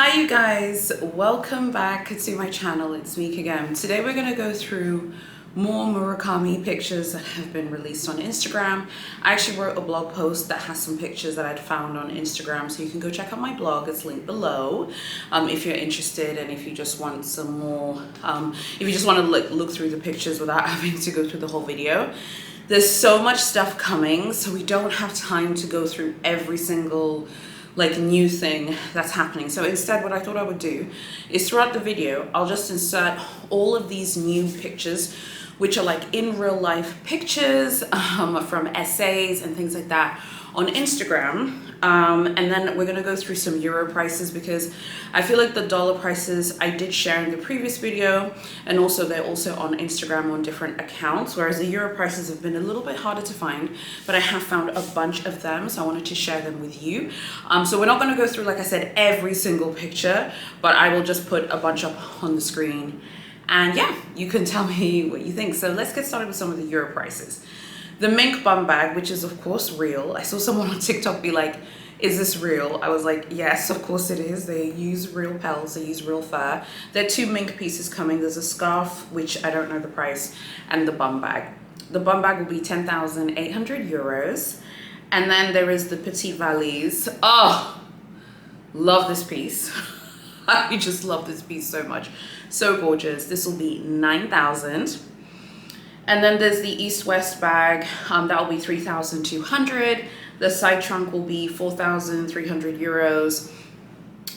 Hi you guys, welcome back to my channel. It's Meek again. Today we're going to go through more Murakami pictures that have been released on Instagram. I actually wrote a blog post that has some pictures that I'd found on Instagram, so you can go check out my blog. It's linked below if you're interested, and if you just want some more, if you just want to look through the pictures without having to go through the whole video. There's so much stuff coming, so we don't have time to go through every single new thing that's happening. So instead, what I thought I would do is throughout the video, I'll just insert all of these new pictures, which are like in real life pictures from essays and things like that on Instagram. And then we're gonna go through some euro prices, because I feel like the dollar prices I did share in the previous video, and also they're also on Instagram on different accounts, whereas the euro prices have been a little bit harder to find, but I have found a bunch of them, so I wanted to share them with you. So we're not gonna go through, like I said, every single picture, but I will just put a bunch up on the screen, and yeah, you can tell me what you think. So let's get started with some of the euro prices. The mink bum bag, which is of course real. I saw someone on TikTok be like, is this real? I was like, yes, of course it is. They use real pelts, they use real fur. There are two mink pieces coming. There's a scarf, which I don't know the price, and the bum bag. The bum bag will be 10,800 euros. And then there is the petite valise. Oh, love this piece. I just love this piece so much. So gorgeous. This will be 9,000. And then there's the east-west bag, that will be 3,200. The side trunk will be 4,300 euros.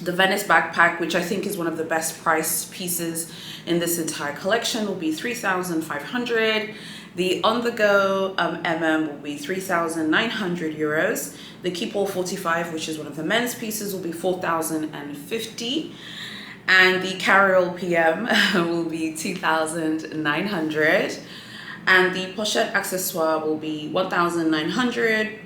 The Venice backpack, which I think is one of the best priced pieces in this entire collection, will be 3,500. The on-the-go will be 3,900 euros. The Keepall 45, which is one of the men's pieces, will be 4,050. And the Carriol PM will be 2,900. And the pochette accessoire will be 1,900.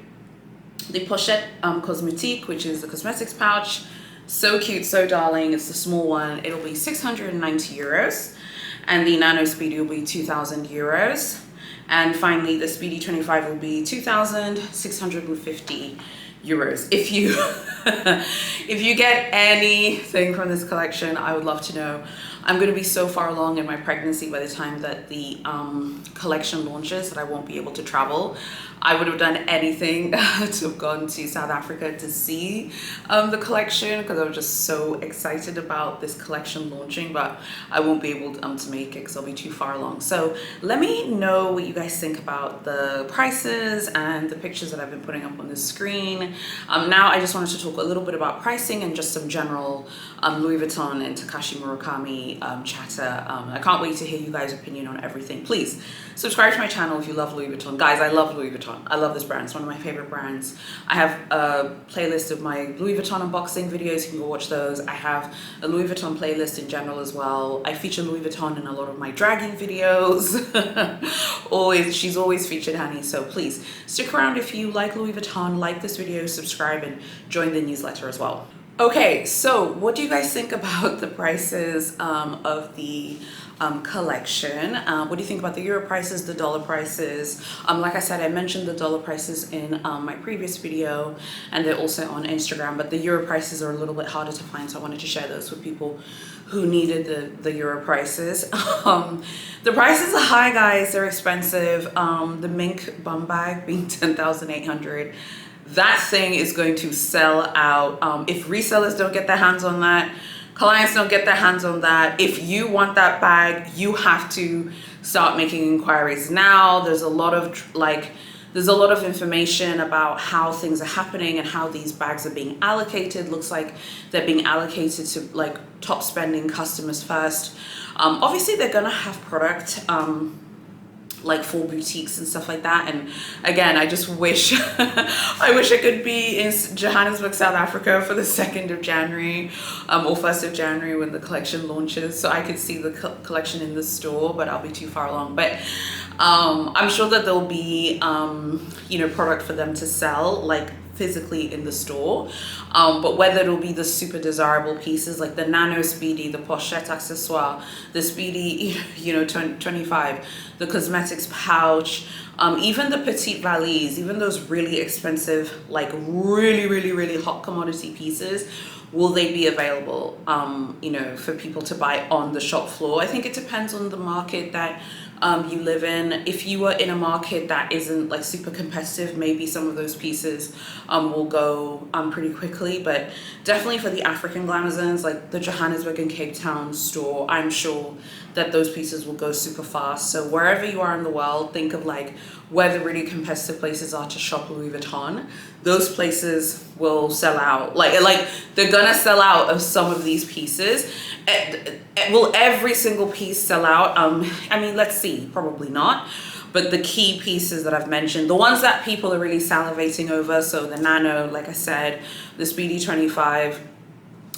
The pochette cosmetique, which is the cosmetics pouch, so cute, so darling, it's the small one, it'll be 690 euros. And the Nano Speedy will be 2,000 euros. And finally, the Speedy 25 will be 2,650 euros. If you if you get anything from this collection, I would love to know. I'm going to be so far along in my pregnancy by the time that the collection launches that I won't be able to travel. I would have done anything to have gone to South Africa to see the collection, because I was just so excited about this collection launching, but I won't be able to make it because I'll be too far along. So let me know what you guys think about the prices and the pictures that I've been putting up on the screen. Now I just wanted to talk a little bit about pricing and just some general Louis Vuitton and Takashi Murakami chatter. I can't wait to hear you guys' opinion on everything. Please subscribe to my channel if you love Louis Vuitton. Guys, I love Louis Vuitton. I love this brand. It's one of my favorite brands. I have a playlist of my Louis Vuitton unboxing videos. You can go watch those. I have a Louis Vuitton playlist in general as well. I feature Louis Vuitton in a lot of my dragging videos. She's always featured Honey. So please stick around if you like Louis Vuitton, like this video, subscribe, and join the newsletter as well. Okay, so what do you guys think about the prices of the collection? What do you think about the euro prices, the dollar prices? Like I said, I mentioned the dollar prices in my previous video, and they're also on Instagram, but the euro prices are a little bit harder to find, so I wanted to share those with people who needed the euro prices. The prices are high, guys. They're expensive. The mink bum bag being 10,800. That thing is going to sell out. If resellers don't get their hands on that, clients don't get their hands on that, if you want that bag, you have to start making inquiries now. There's a lot of information about how things are happening and how these bags are being allocated. Looks like they're being allocated to like top spending customers first. Obviously they're gonna have product like for boutiques and stuff like that. And again, I just wish I wish I could be in Johannesburg, South Africa for the 2nd of January or 1st of January when the collection launches, so I could see the collection in the store, but I'll be too far along. But I'm sure that there'll be product for them to sell like physically in the store, but whether it'll be the super desirable pieces like the Nano Speedy, the pochette accessoire, the Speedy 25, the cosmetics pouch, even the petite valise, even those really expensive, like really hot commodity pieces, will they be available, you know, for people to buy on the shop floor? I think it depends on the market that you live in. If you are in a market that isn't like super competitive, maybe some of those pieces will go pretty quickly. But definitely for the African Glamazons, like the Johannesburg and Cape Town store, I'm sure that those pieces will go super fast. So wherever you are in the world, think of like where the really competitive places are to shop Louis Vuitton. Those places will sell out. Like they're gonna sell out of some of these pieces. Will every single piece sell out? I mean, let's see, probably not. But the key pieces that I've mentioned, the ones that people are really salivating over, so the Nano, like I said, the Speedy 25,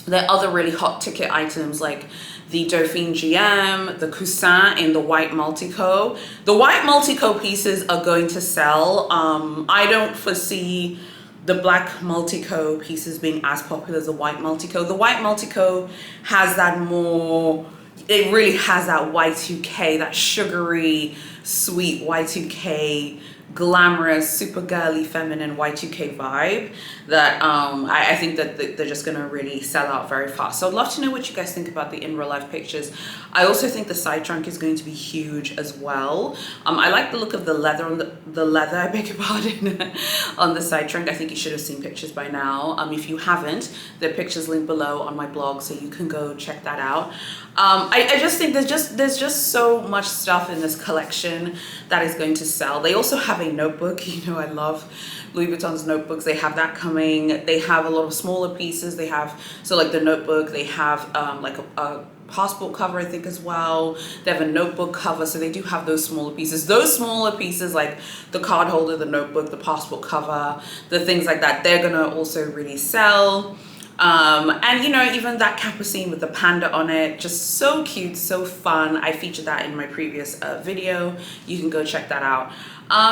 there are other really hot ticket items like the Dauphine GM, the Coussin in the white Multico. The white Multico pieces are going to sell. I don't foresee the black Multico pieces being as popular as the white Multico. The white Multico has that more, it really has that Y2K, that sugary, sweet Y2K, glamorous, super girly, feminine Y2K vibe that I think that they're just gonna really sell out very fast. So I'd love to know what you guys think about the in real life pictures. I also think the side trunk is going to be huge as well. I like the look of the leather on the leather, I beg your pardon, on the side trunk. I think you should have seen pictures by now. If you haven't, the pictures linked below on my blog, so you can go check that out. I just think there's just so much stuff in this collection that is going to sell. They also have a notebook. You know, I love Louis Vuitton's notebooks. They have that coming. They have a lot of smaller pieces. They have, so like the notebook, they have like a passport cover, I think, as well. They have a notebook cover, so they do have those smaller pieces. Those smaller pieces like the card holder, the notebook, the passport cover, the things like that, they're gonna also really sell. And you know, even that capucine with the panda on it, just so cute, so fun. I featured that in my previous video. You can go check that out.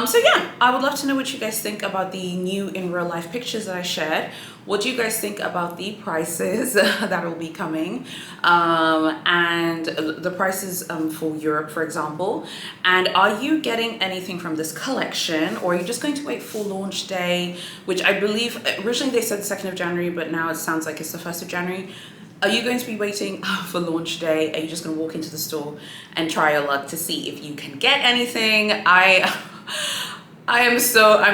So yeah, I would love to know what you guys think about the new in real life pictures that I shared. What do you guys think about the prices that will be coming, and the prices for Europe, for example? And are you getting anything from this collection, or are you just going to wait for launch day, which I believe originally they said the 2nd of January, but now it sounds like it's the 1st of January. Are you going to be waiting for launch day? Are you just going to walk into the store and try your luck to see if you can get anything? I'm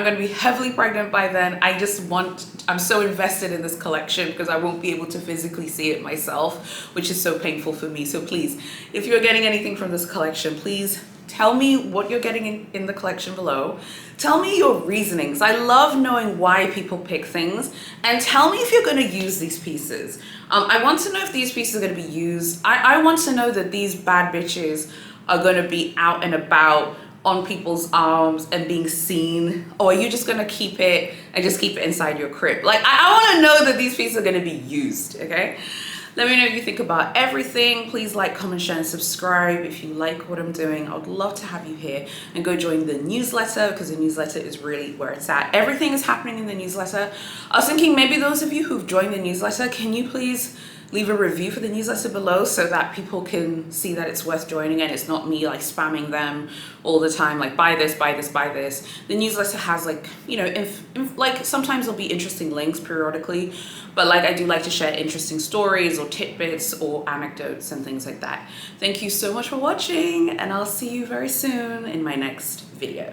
going to be heavily pregnant by then. I'm so invested in this collection because I won't be able to physically see it myself, which is so painful for me. So please, if you're getting anything from this collection, please tell me what you're getting in the collection below. Tell me your reasonings. I love knowing why people pick things, and tell me if you're going to use these pieces. I want to know if these pieces are going to be used. I want to know that these bad bitches are going to be out and about on people's arms and being seen, or are you just gonna keep it inside your crib? Like, I want to know that these pieces are going to be used. Okay, let me know what you think about everything. Please like, comment, share, and subscribe if you like what I'm doing. I would love to have you here, and go join the newsletter, because the newsletter is really where it's at. Everything is happening in the newsletter. I was thinking maybe those of you who've joined the newsletter, can you please leave a review for the newsletter below so that people can see that it's worth joining, and it's not me like spamming them all the time, like buy this, buy this, buy this. The newsletter has, like, you know, like sometimes there'll be interesting links periodically, but like I do like to share interesting stories or tidbits or anecdotes and things like that. Thank you so much for watching, and I'll see you very soon in my next video.